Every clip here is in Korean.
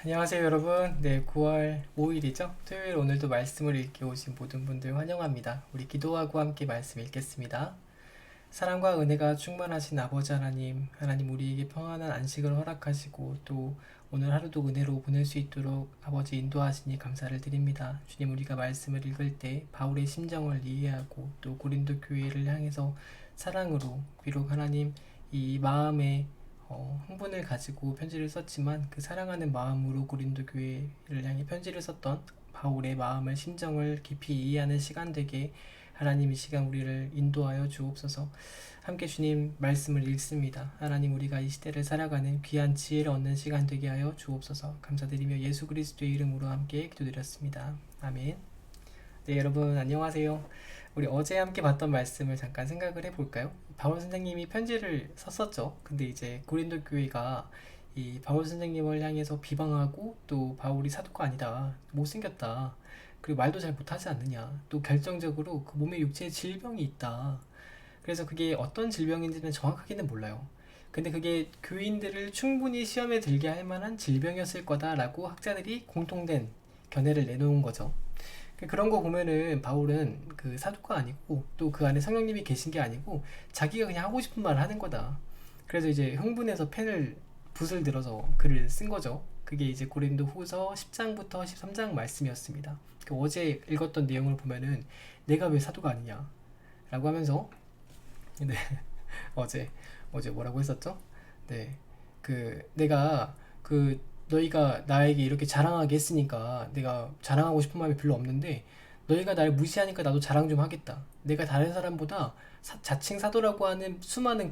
안녕하세요 여러분. 네, 9월 5일이죠. 토요일 오늘도 말씀을 읽기 오신 모든 분들 환영합니다. 우리 기도하고 함께 말씀 읽겠습니다. 사랑과 은혜가 충만하신 아버지 하나님, 하나님 우리에게 평안한 안식을 허락하시고 또 오늘 하루도 은혜로 보낼 수 있도록 아버지 인도하시니 감사를 드립니다. 주님, 우리가 말씀을 읽을 때 바울의 심정을 이해하고 또 고린도 교회를 향해서 사랑으로, 비록 하나님 이 마음에 흥분을 가지고 편지를 썼지만 그 사랑하는 마음으로 고린도 교회를 향해 편지를 썼던 바울의 마음을, 심정을 깊이 이해하는 시간 되게 하나님 이 시간 우리를 인도하여 주옵소서. 함께 주님 말씀을 읽습니다. 하나님, 우리가 이 시대를 살아가는 귀한 지혜를 얻는 시간 되게 하여 주옵소서. 감사드리며 예수 그리스도의 이름으로 함께 기도드렸습니다. 아멘. 네, 여러분 안녕하세요. 우리 어제 함께 봤던 말씀을 잠깐 생각을 해볼까요? 바울 선생님이 편지를 썼었죠. 근데 이제 고린도 교회가 이 바울 선생님을 향해서 비방하고 또 바울이 사도가 아니다, 못생겼다, 그리고 말도 잘 못하지 않느냐, 또 결정적으로 그 몸에 육체에 질병이 있다. 그래서 그게 어떤 질병인지는 정확하게는 몰라요. 근데 그게 교인들을 충분히 시험에 들게 할 만한 질병이었을 거다라고 학자들이 공통된 견해를 내놓은 거죠. 그런 거 보면은 바울은 그 사도가 아니고 또 그 안에 성령님이 계신 게 아니고 자기가 그냥 하고 싶은 말을 하는 거다. 그래서 이제 흥분해서 붓을 들어서 글을 쓴 거죠. 그게 이제 고린도 후서 10장부터 13장 말씀이었습니다. 어제 읽었던 내용을 보면은 내가 왜 사도가 아니냐 라고 하면서, 네, 어제 뭐라고 했었죠? 네, 내가 너희가 나에게 이렇게 자랑하게 했으니까 내가 자랑하고 싶은 마음이 별로 없는데, 너희가 나를 무시하니까 나도 자랑 좀 하겠다. 내가 다른 사람보다 자칭 사도라고 하는 수많은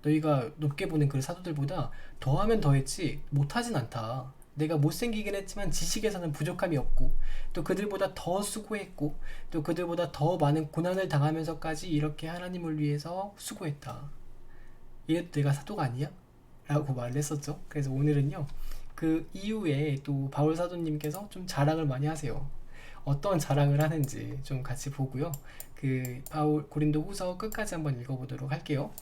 너희가 높게 보는 그 사도들보다 더하면 더했지 못하진 않다. 내가 못생기긴 했지만 지식에서는 부족함이 없고, 또 그들보다 더 수고했고, 또 그들보다 더 많은 고난을 당하면서까지 이렇게 하나님을 위해서 수고했다. 이래도 내가 사도가 아니야? 라고 말을 했었죠. 그래서 오늘은요, 그 이후에 또 바울 사도님께서 좀 자랑을 많이 하세요. 어떤 자랑을 하는지 좀 같이 보고요. 바울 고린도 후서 끝까지 한번 읽어보도록 할게요.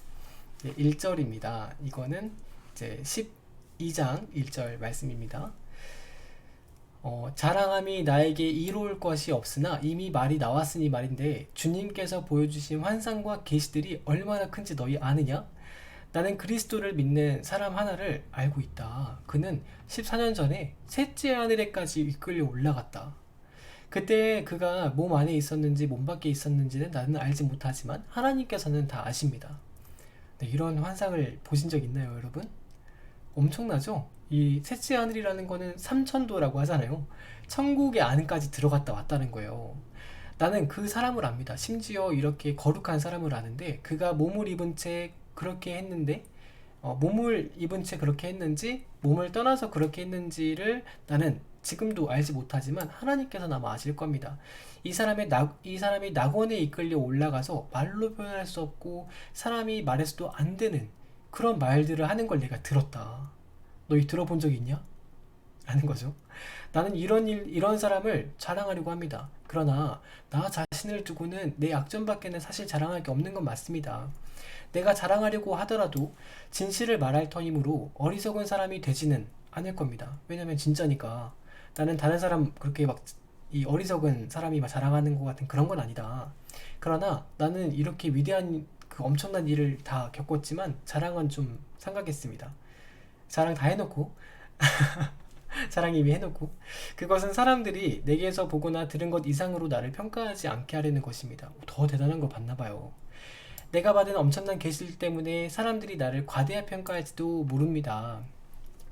네, 1절입니다. 이거는 이제 12장 1절 말씀입니다. 자랑함이 나에게 이로울 것이 없으나 이미 말이 나왔으니 말인데, 주님께서 보여주신 환상과 계시들이 얼마나 큰지 너희 아느냐? 나는 그리스도를 믿는 사람 하나를 알고 있다. 그는 14년 전에 셋째 하늘에까지 이끌려 올라갔다. 그때 그가 몸 안에 있었는지 몸 밖에 있었는지는 나는 알지 못하지만 하나님께서는 다 아십니다. 네, 이런 환상을 보신 적 있나요, 여러분? 엄청나죠? 이 셋째 하늘이라는 거는 삼천도라고 하잖아요. 천국의 안까지 들어갔다 왔다는 거예요. 나는 그 사람을 압니다. 심지어 이렇게 거룩한 사람을 아는데, 그가 몸을 입은 채 그렇게 했는데, 몸을 입은 채 그렇게 했는지 몸을 떠나서 그렇게 했는지를 나는 지금도 알지 못하지만 하나님께서는 아마 아실 겁니다. 이 사람이 낙원에 이끌려 올라가서 말로 표현할 수 없고 사람이 말해서도 안 되는 그런 말들을 하는 걸 내가 들었다. 너희 들어본 적 있냐? 라는 거죠. 나는 이런 사람을 자랑하려고 합니다. 그러나 나 자신을 두고는 내 약점밖에는 사실 자랑할 게 없는 건 맞습니다. 내가 자랑하려고 하더라도 진실을 말할 터이므로 어리석은 사람이 되지는 않을 겁니다. 왜냐면 진짜니까. 나는 다른 사람 그렇게 막 이 어리석은 사람이 막 자랑하는 것 같은 그런 건 아니다. 그러나 나는 이렇게 위대한 그 엄청난 일을 다 겪었지만 자랑은 좀 삼가겠습니다. 자랑 다 해놓고 자랑 이미 해놓고, 그것은 사람들이 내게서 보거나 들은 것 이상으로 나를 평가하지 않게 하려는 것입니다. 더 대단한 걸 봤나봐요. 내가 받은 엄청난 계시들 때문에 사람들이 나를 과대하 평가할지도 모릅니다.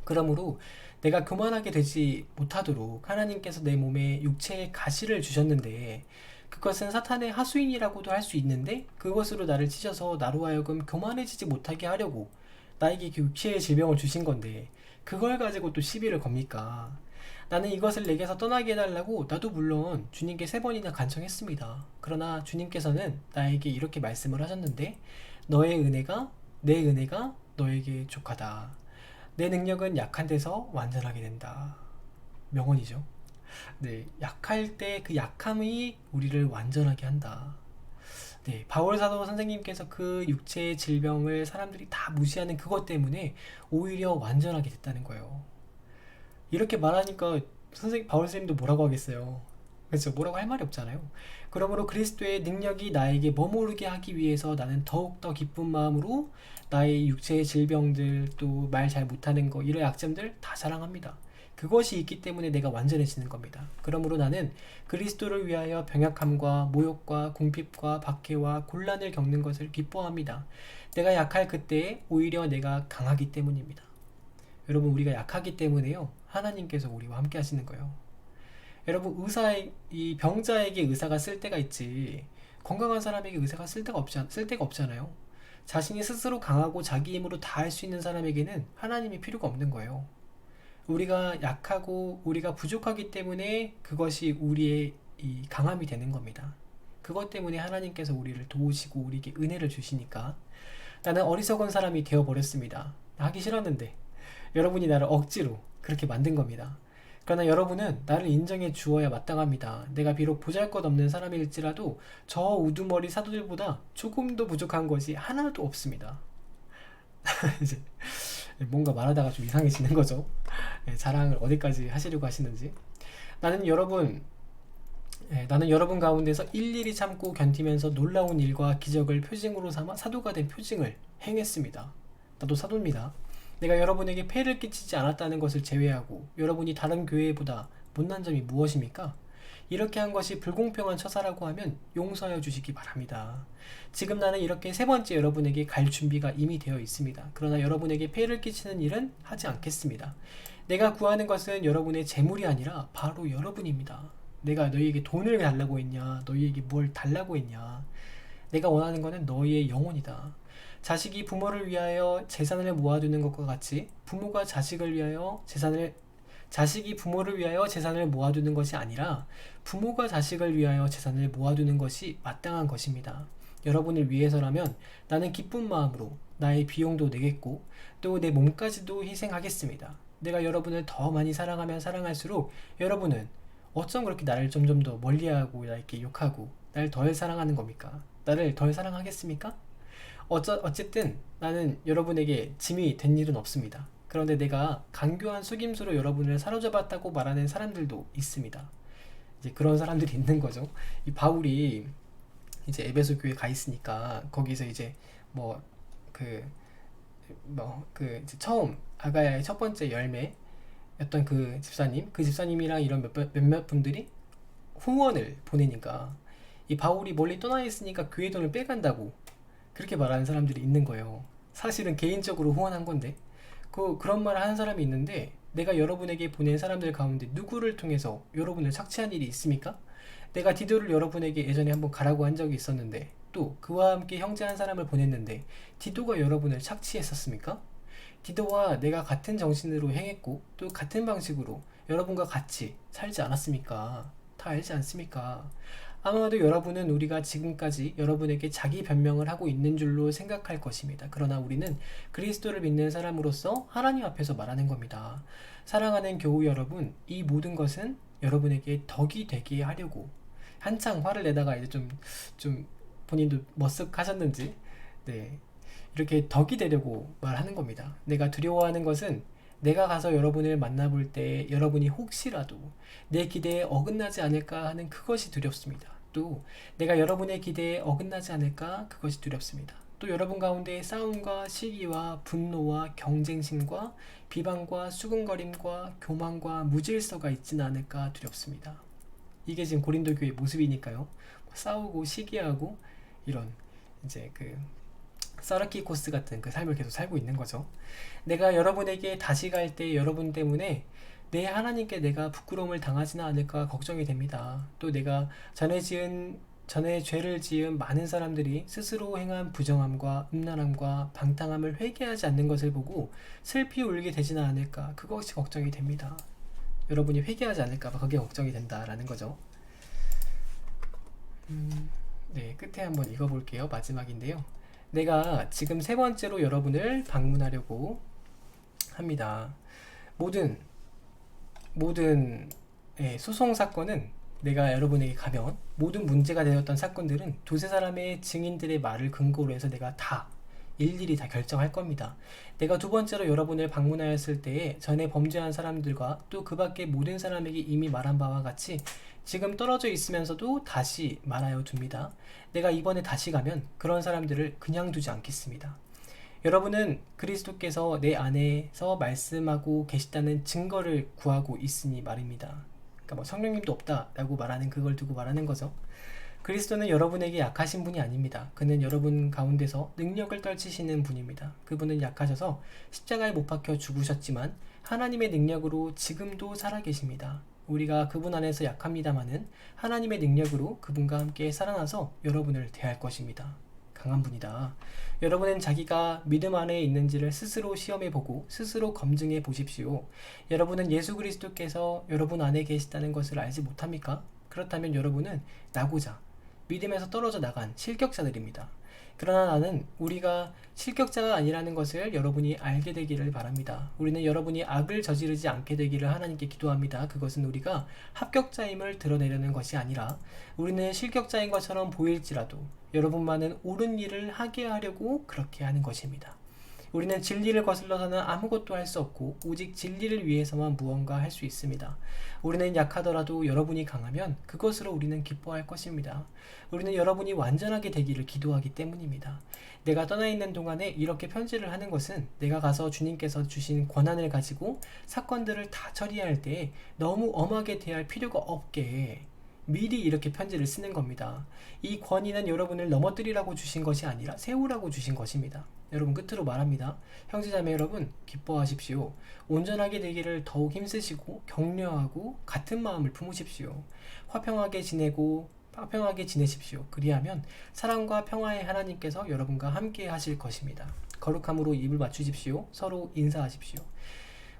그러므로 내가 교만하게 되지 못하도록 하나님께서 내 몸에 육체의 가시를 주셨는데, 그것은 사탄의 하수인이라고도 할 수 있는데, 그것으로 나를 찢어서 나로 하여금 교만해지지 못하게 하려고 나에게 육체의 질병을 주신 건데, 그걸 가지고 또 시비를 겁니까? 나는 이것을 내게서 떠나게 해달라고 나도 물론 주님께 3번이나 간청했습니다. 그러나 주님께서는 나에게 이렇게 말씀을 하셨는데, 내 은혜가 너에게 족하다. 내 능력은 약한 데서 완전하게 된다. 명언이죠. 네, 약할 때 그 약함이 우리를 완전하게 한다. 네, 바울 사도 선생님께서 그 육체의 질병을 사람들이 다 무시하는 그것 때문에 오히려 완전하게 됐다는 거예요. 이렇게 말하니까 선생님 바울 선생님도 뭐라고 하겠어요. 그렇죠. 뭐라고 할 말이 없잖아요. 그러므로 그리스도의 능력이 나에게 머무르게 하기 위해서 나는 더욱더 기쁜 마음으로 나의 육체의 질병들, 또 말 잘 못하는 거, 이런 약점들 다 자랑합니다. 그것이 있기 때문에 내가 완전해지는 겁니다. 그러므로 나는 그리스도를 위하여 병약함과 모욕과 궁핍과 박해와 곤란을 겪는 것을 기뻐합니다. 내가 약할 그때에 오히려 내가 강하기 때문입니다. 여러분, 우리가 약하기 때문에요, 하나님께서 우리와 함께 하시는 거예요. 여러분, 이 병자에게 의사가 쓸 때가 있지, 건강한 사람에게 의사가 쓸 데가 없잖아요. 자신이 스스로 강하고 자기 힘으로 다 할 수 있는 사람에게는 하나님이 필요가 없는 거예요. 우리가 약하고 우리가 부족하기 때문에 그것이 우리의 이 강함이 되는 겁니다. 그것 때문에 하나님께서 우리를 도우시고 우리에게 은혜를 주시니까. 나는 어리석은 사람이 되어버렸습니다. 하기 싫었는데 여러분이 나를 억지로 그렇게 만든 겁니다. 그러나 여러분은 나를 인정해 주어야 마땅합니다. 내가 비록 보잘것없는 사람일지라도 저 우두머리 사도들보다 조금도 부족한 것이 하나도 없습니다. 이제 뭔가 말하다가 좀 이상해지는 거죠. 자랑을 어디까지 하시려고 하시는지. 나는 여러분 나는 여러분 가운데서 일일이 참고 견디면서 놀라운 일과 기적을 표징으로 삼아 사도가 된 표징을 행했습니다. 나도 사도입니다. 내가 여러분에게 폐를 끼치지 않았다는 것을 제외하고 여러분이 다른 교회보다 못난 점이 무엇입니까? 이렇게 한 것이 불공평한 처사라고 하면 용서하여 주시기 바랍니다. 지금 나는 이렇게 세 번째 여러분에게 갈 준비가 이미 되어 있습니다. 그러나 여러분에게 폐를 끼치는 일은 하지 않겠습니다. 내가 구하는 것은 여러분의 재물이 아니라 바로 여러분입니다. 내가 너희에게 돈을 달라고 했냐? 너희에게 뭘 달라고 했냐? 내가 원하는 것은 너희의 영혼이다. 자식이 부모를 위하여 재산을 모아두는 것과 같이 자식이 부모를 위하여 재산을 모아두는 것이 아니라 부모가 자식을 위하여 재산을 모아두는 것이 마땅한 것입니다. 여러분을 위해서라면 나는 기쁜 마음으로 나의 비용도 내겠고 또 내 몸까지도 희생하겠습니다. 내가 여러분을 더 많이 사랑하면 사랑할수록 여러분은 어쩜 그렇게 나를 점점 더 멀리하고 이렇게 욕하고 나를 덜 사랑하는 겁니까? 나를 덜 사랑하겠습니까? 어쨌든 나는 여러분에게 짐이 된 일은 없습니다. 그런데 내가 간교한 속임수로 여러분을 사로잡았다고 말하는 사람들도 있습니다. 이제 그런 사람들이 있는 거죠. 이 바울이 이제 에베소 교회 가 있으니까 거기서 이제 이제 처음 아가야의 첫 번째 열매였던 그 집사님이랑 이런 몇몇 분들이 후원을 보내니까 이 바울이 멀리 떠나 있으니까 교회 돈을 빼간다고 그렇게 말하는 사람들이 있는 거예요. 사실은 개인적으로 후원한 건데 그런 말을 하는 사람이 있는데, 내가 여러분에게 보낸 사람들 가운데 누구를 통해서 여러분을 착취한 일이 있습니까? 내가 디도를 여러분에게 예전에 한번 가라고 한 적이 있었는데, 또 그와 함께 형제 한 사람을 보냈는데 디도가 여러분을 착취했었습니까? 디도와 내가 같은 정신으로 행했고 또 같은 방식으로 여러분과 같이 살지 않았습니까? 다 알지 않습니까? 아마도 여러분은 우리가 지금까지 여러분에게 자기 변명을 하고 있는 줄로 생각할 것입니다. 그러나 우리는 그리스도를 믿는 사람으로서 하나님 앞에서 말하는 겁니다. 사랑하는 교우 여러분, 이 모든 것은 여러분에게 덕이 되게 하려고, 한창 화를 내다가 이제 좀 본인도 머쓱하셨는지, 이렇게 덕이 되려고 말하는 겁니다. 내가 두려워하는 것은 내가 가서 여러분을 만나볼 때 여러분이 혹시라도 내 기대에 어긋나지 않을까 하는 그것이 두렵습니다. 또 내가 여러분의 기대에 어긋나지 않을까, 그것이 두렵습니다. 또 여러분 가운데 싸움과 시기와 분노와 경쟁심과 비방과 수군거림과 교만과 무질서가 있지는 않을까 두렵습니다. 이게 지금 고린도 교회의 모습이니까요. 싸우고 시기하고 이런 이제 사르키코스 같은 그 삶을 계속 살고 있는 거죠. 내가 여러분에게 다시 갈 때 여러분 때문에 내 하나님께 내가 부끄러움을 당하지는 않을까 걱정이 됩니다. 또 내가 전에 죄를 지은 많은 사람들이 스스로 행한 부정함과 음란함과 방탕함을 회개하지 않는 것을 보고 슬피 울게 되지는 않을까, 그것이 걱정이 됩니다. 여러분이 회개하지 않을까 봐 그게 걱정이 된다라는 거죠. 끝에 한번 읽어볼게요. 마지막인데요. 내가 지금 세 번째로 여러분을 방문하려고 합니다. 모든 소송 사건은, 내가 여러분에게 가면 모든 문제가 되었던 사건들은 두세 사람의 증인들의 말을 근거로 해서 내가 다 일일이 다 결정할 겁니다. 내가 두 번째로 여러분을 방문하였을 때에 전에 범죄한 사람들과 또 그 밖의 모든 사람에게 이미 말한 바와 같이 지금 떨어져 있으면서도 다시 말하여 둡니다. 내가 이번에 다시 가면 그런 사람들을 그냥 두지 않겠습니다. 여러분은 그리스도께서 내 안에서 말씀하고 계시다는 증거를 구하고 있으니 말입니다. 그러니까 뭐 성령님도 없다라고 말하는 그걸 두고 말하는 거죠. 그리스도는 여러분에게 약하신 분이 아닙니다. 그는 여러분 가운데서 능력을 떨치시는 분입니다. 그분은 약하셔서 십자가에 못 박혀 죽으셨지만 하나님의 능력으로 지금도 살아계십니다. 우리가 그분 안에서 약합니다마는 하나님의 능력으로 그분과 함께 살아나서 여러분을 대할 것입니다. 강한 분이다. 여러분은 자기가 믿음 안에 있는지를 스스로 시험해보고 스스로 검증해 보십시오. 여러분은 예수 그리스도께서 여러분 안에 계시다는 것을 알지 못합니까? 그렇다면 여러분은 나고자 믿음에서 떨어져 나간 실격자들입니다. 그러나 나는 우리가 실격자가 아니라는 것을 여러분이 알게 되기를 바랍니다. 우리는 여러분이 악을 저지르지 않게 되기를 하나님께 기도합니다. 그것은 우리가 합격자임을 드러내려는 것이 아니라 우리는 실격자인 것처럼 보일지라도 여러분만은 옳은 일을 하게 하려고 그렇게 하는 것입니다. 우리는 진리를 거슬러서는 아무것도 할 수 없고 오직 진리를 위해서만 무언가 할 수 있습니다. 우리는 약하더라도 여러분이 강하면 그것으로 우리는 기뻐할 것입니다. 우리는 여러분이 완전하게 되기를 기도하기 때문입니다. 내가 떠나 있는 동안에 이렇게 편지를 하는 것은 내가 가서 주님께서 주신 권한을 가지고 사건들을 다 처리할 때 너무 엄하게 대할 필요가 없게 미리 이렇게 편지를 쓰는 겁니다. 이 권위는 여러분을 넘어뜨리라고 주신 것이 아니라 세우라고 주신 것입니다. 여러분 끝으로 말합니다. 형제자매 여러분 기뻐하십시오. 온전하게 되기를 더욱 힘쓰시고 격려하고 같은 마음을 품으십시오. 화평하게 지내십시오. 그리하면 사랑과 평화의 하나님께서 여러분과 함께 하실 것입니다. 거룩함으로 입을 맞추십시오. 서로 인사하십시오.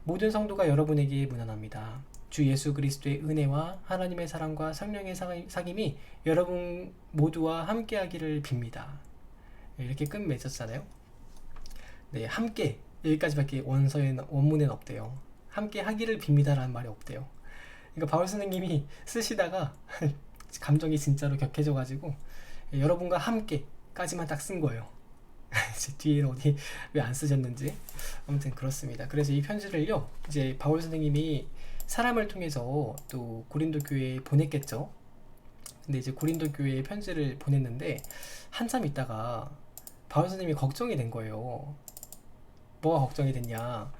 모든 성도가 여러분에게 문안합니다. 주 예수 그리스도의 은혜와 하나님의 사랑과 성령의 사귐이 여러분 모두와 함께 하기를 빕니다. 이렇게 끝 맺었잖아요. 네, 함께 여기까지밖에 원문에는 없대요. 함께 하기를 빕니다라는 말이 없대요. 그러니까 바울 선생님이 쓰시다가 감정이 진짜로 격해져가지고 여러분과 함께까지만 딱 쓴 거예요. 뒤에는 어디 왜 안 쓰셨는지 아무튼 그렇습니다. 그래서 이 편지를요 이제 바울 선생님이 사람을 통해서 또 고린도 교회에 보냈겠죠. 근데 이제 고린도 교회에 편지를 보냈는데 한참 있다가 바울 선생님이 걱정이 된 거예요. 뭐가 걱정이 됐냐?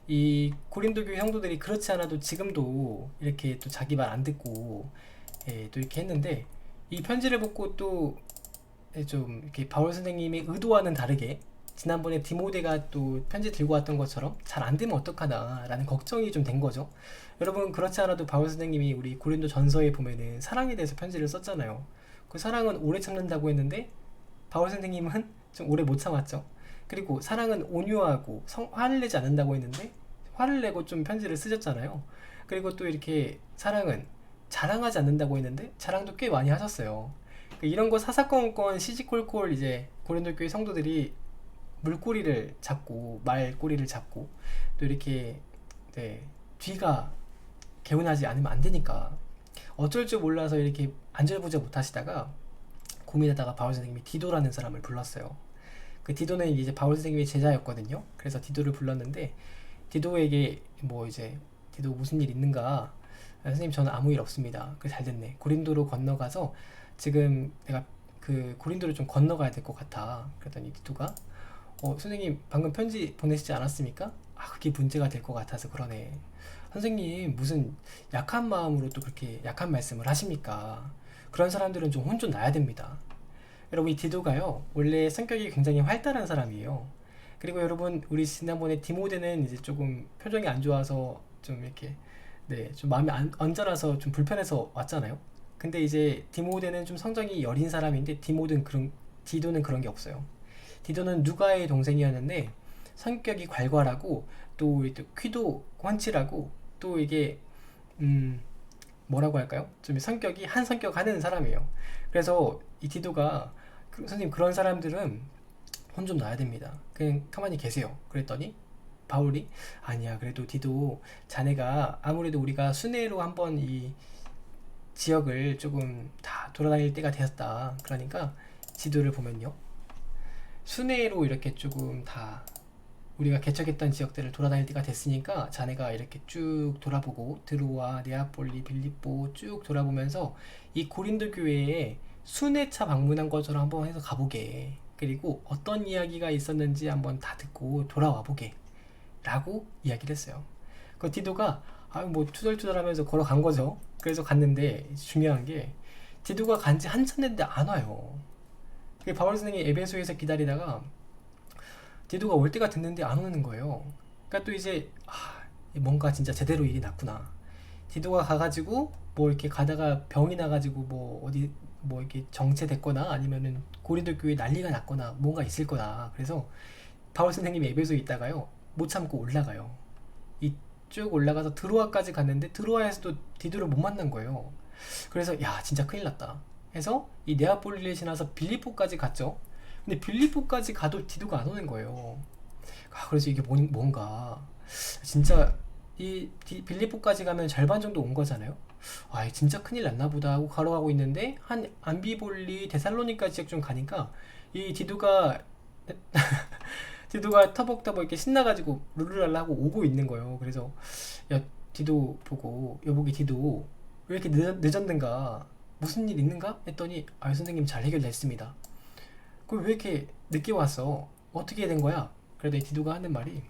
이 고린도 교회 성도들이 그렇지 않아도 지금도 이렇게 또 자기 말 안 듣고 또 이렇게 했는데 이 편지를 보고 또 좀 이렇게 바울 선생님의 의도와는 다르게 지난번에 디모데가 또 편지 들고 왔던 것처럼 잘 안 되면 어떡하나 라는 걱정이 좀 된 거죠. 여러분 그렇지 않아도 바울 선생님이 우리 고린도 전서에 보면은 사랑에 대해서 편지를 썼잖아요. 그 사랑은 오래 참는다고 했는데 바울 선생님은 좀 오래 못 참았죠. 그리고 사랑은 온유하고 화를 내지 않는다고 했는데 화를 내고 좀 편지를 쓰셨잖아요. 그리고 또 이렇게 사랑은 자랑하지 않는다고 했는데 자랑도 꽤 많이 하셨어요. 이런 거 사사건건 시시콜콜 이제 고린도 교회 성도들이 물꼬리를 잡고 말꼬리를 잡고 또 이렇게 뒤가 개운하지 않으면 안 되니까 어쩔 줄 몰라서 이렇게 안절부절 못 하시다가 고민하다가 바울 선생님이 디도라는 사람을 불렀어요. 그 디도는 이제 바울 선생님의 제자였거든요. 그래서 디도를 불렀는데 디도에게 뭐 이제 디도 무슨 일 있는가? 선생님 저는 아무 일 없습니다. 그 잘 됐네. 고린도로 건너가서 지금 내가 그 고린도를 좀 건너가야 될 것 같아. 그랬더니 디도가 선생님 방금 편지 보내시지 않았습니까? 그게 문제가 될 것 같아서 그러네. 선생님 무슨 약한 마음으로 또 그렇게 약한 말씀을 하십니까? 그런 사람들은 좀 혼 좀 나야 됩니다. 여러분 이 디도가요 원래 성격이 굉장히 활달한 사람이에요. 그리고 여러분 우리 지난번에 디모데는 이제 조금 표정이 안 좋아서 좀 이렇게 좀 마음이 언짢아서 좀 불편해서 왔잖아요. 근데 이제 디모데는 좀 성정이 여린 사람인데 디도는 그런 게 없어요. 디도는 누가의 동생이었는데 성격이 괄괄하고 또 퀴도 훤칠하고 또 이게 뭐라고 할까요? 좀 성격이 한 성격 하는 사람이에요. 그래서 이 디도가 선생님 그런 사람들은 혼 좀 놔야 됩니다. 그냥 가만히 계세요. 그랬더니 바울이 아니야 그래도 디도 자네가 아무래도 우리가 순회로 한번 이 지역을 조금 다 돌아다닐 때가 되었다. 그러니까 지도를 보면요 순회로 이렇게 조금 다 우리가 개척했던 지역들을 돌아다닐 때가 됐으니까 자네가 이렇게 쭉 돌아보고 드로아, 네아폴리, 빌립보 쭉 돌아보면서 이 고린도 교회에 순회차 방문한 것처럼 한번 해서 가보게. 그리고 어떤 이야기가 있었는지 한번 다 듣고 돌아와 보게. 라고 이야기를 했어요. 그 디도가 뭐 투덜투덜하면서 걸어간 거죠. 그래서 갔는데 중요한 게 디도가 간지 한참 됐는데 안 와요. 바울 선생이 에베소에서 기다리다가 디도가 올 때가 됐는데 안 오는 거예요. 그러니까 또 이제 뭔가 진짜 제대로 일이 났구나. 디도가 가가지고 뭐 이렇게 가다가 병이 나가지고 뭐 어디 뭐 이렇게 정체됐거나 아니면은 고린도 교회 난리가 났거나 뭔가 있을 거다. 그래서 바울 선생님이 에베소에 있다가요 못 참고 올라가요. 이쭉 올라가서 드로아까지 갔는데 드로아에서도 디도를 못 만난 거예요. 그래서 야 진짜 큰일 났다 해서 이 네아폴리를 지나서 빌립보까지 갔죠. 근데 빌립보까지 가도 디도가 안 오는 거예요. 그래서 이게 뭔가 진짜 이 빌립보까지 가면 절반 정도 온 거잖아요. 진짜 큰일 났나 보다 하고 걸어가고 있는데 한 암비볼리 데살로니가 지역 좀 가니까 이 디도가 디도가 터벅터벅 이렇게 신나가지고 룰루랄라 하고 오고 있는 거예요. 그래서 야 디도 보고 여보기 디도 왜 이렇게 늦었는가 무슨 일 있는가 했더니 선생님 잘 해결됐습니다. 그럼 왜 이렇게 늦게 왔어? 어떻게 된 거야? 그러더니 디도가 하는 말이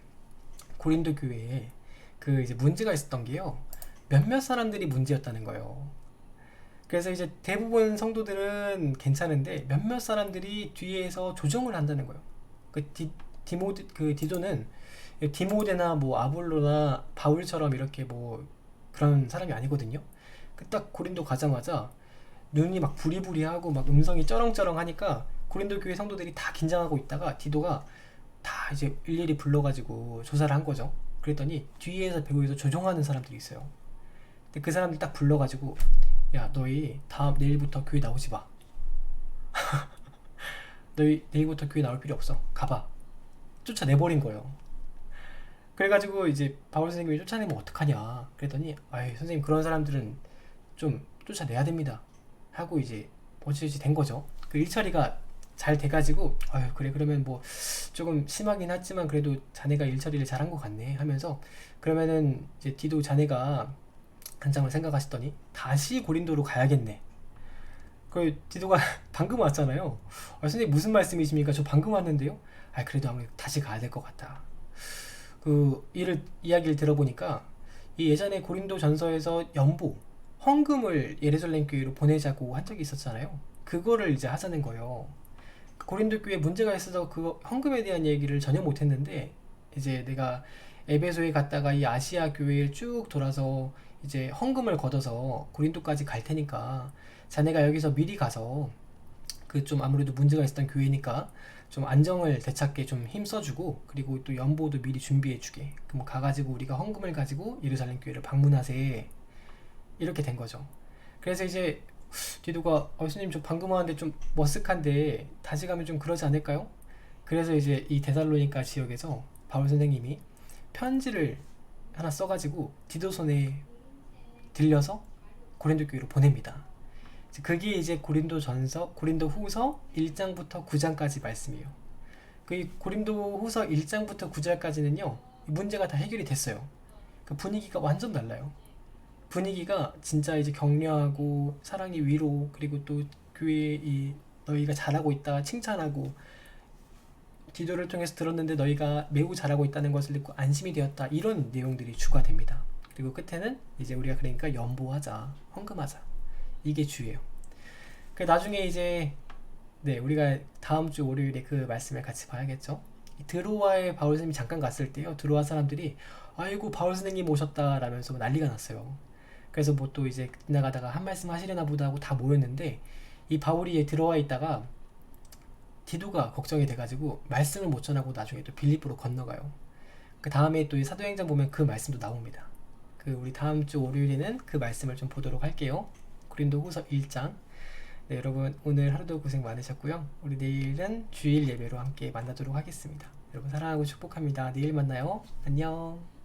고린도 교회에 그 이제 문제가 있었던 게요. 몇몇 사람들이 문제였다는 거예요. 그래서 이제 대부분 성도들은 괜찮은데 몇몇 사람들이 뒤에서 조정을 한다는 거예요. 그 디도는 디모데나 뭐 아볼로나 바울처럼 이렇게 뭐 그런 사람이 아니거든요. 딱 고린도 가자마자 눈이 막 부리부리하고 막 음성이 쩌렁쩌렁 하니까 고린도 교회 성도들이 다 긴장하고 있다가 디도가 다 이제 일일이 불러가지고 조사를 한 거죠. 그랬더니 뒤에서 배후에서 조종하는 사람들이 있어요. 근데 그 사람들 딱 불러가지고 야 너희 내일부터 교회 나오지 마. 너희 내일부터 교회 나올 필요 없어. 가봐. 쫓아내버린 거예요. 그래가지고 이제 바울 선생님이 쫓아내면 어떡하냐 그랬더니 선생님 그런 사람들은 좀 쫓아내야 됩니다 하고 이제 어찌어찌 된 거죠. 그 일처리가 잘 돼가지고 그래 그러면 뭐 조금 심하긴 하지만 그래도 자네가 일처리를 잘한 것 같네 하면서 그러면은 이제 디도 자네가 한장을 생각하시더니 다시 고린도로 가야겠네. 그 디도가 방금 왔잖아요. 선생님 무슨 말씀이십니까? 저 방금 왔는데요. 그래도 아무래도 다시 가야 될 것 같다. 이야기를 들어보니까 이 예전에 고린도 전서에서 헌금을 예루살렘 교회로 보내자고 한 적이 있었잖아요. 그거를 이제 하자는 거예요. 고린도 교회에 문제가 있어서 그 헌금에 대한 얘기를 전혀 못했는데 이제 내가 에베소에 갔다가 이 아시아 교회에 쭉 돌아서 이제 헌금을 걷어서 고린도까지 갈 테니까 자네가 여기서 미리 가서 그 좀 아무래도 문제가 있었던 교회니까 좀 안정을 되찾게 좀 힘써주고 그리고 또 연보도 미리 준비해주게. 그럼 가가지고 우리가 헌금을 가지고 예루살렘 교회를 방문하세. 이렇게 된 거죠. 그래서 이제 디도가 스님 저 방금 왔는데 좀 머쓱한데 다시 가면 좀 그러지 않을까요? 그래서 이제 이 데살로니가 지역에서 바울 선생님이 편지를 하나 써가지고 디도 손에 들려서 고린도 교회로 보냅니다. 그게 이제 고린도 후서 1장부터 9장까지 말씀이에요. 그 고린도 후서 1장부터 9장까지는요 문제가 다 해결이 됐어요. 그 분위기가 완전 달라요. 분위기가 진짜 이제 격려하고 사랑의 위로 그리고 또 교회에 너희가 잘하고 있다 칭찬하고 디도를 통해서 들었는데 너희가 매우 잘하고 있다는 것을 듣고 안심이 되었다 이런 내용들이 추가됩니다. 그리고 끝에는 이제 우리가 그러니까 연보하자 헌금하자 이게 주예요. 나중에 이제 우리가 다음 주 월요일에 그 말씀을 같이 봐야겠죠. 드로아에 바울 선생님이 잠깐 갔을 때요 드로아 사람들이 아이고 바울 선생님 오셨다 라면서 난리가 났어요. 그래서 뭐 또 이제 지나가다가 한 말씀 하시려나 보다 하고 다 모였는데 이 바울이 들어와 있다가 디도가 걱정이 돼가지고 말씀을 못 전하고 나중에 또 빌립보로 건너가요. 그 다음에 또 이 사도행전 보면 그 말씀도 나옵니다. 우리 다음 주 월요일에는 그 말씀을 좀 보도록 할게요. 고린도 후서 1장. 여러분 오늘 하루도 고생 많으셨고요. 우리 내일은 주일 예배로 함께 만나도록 하겠습니다. 여러분 사랑하고 축복합니다. 내일 만나요. 안녕.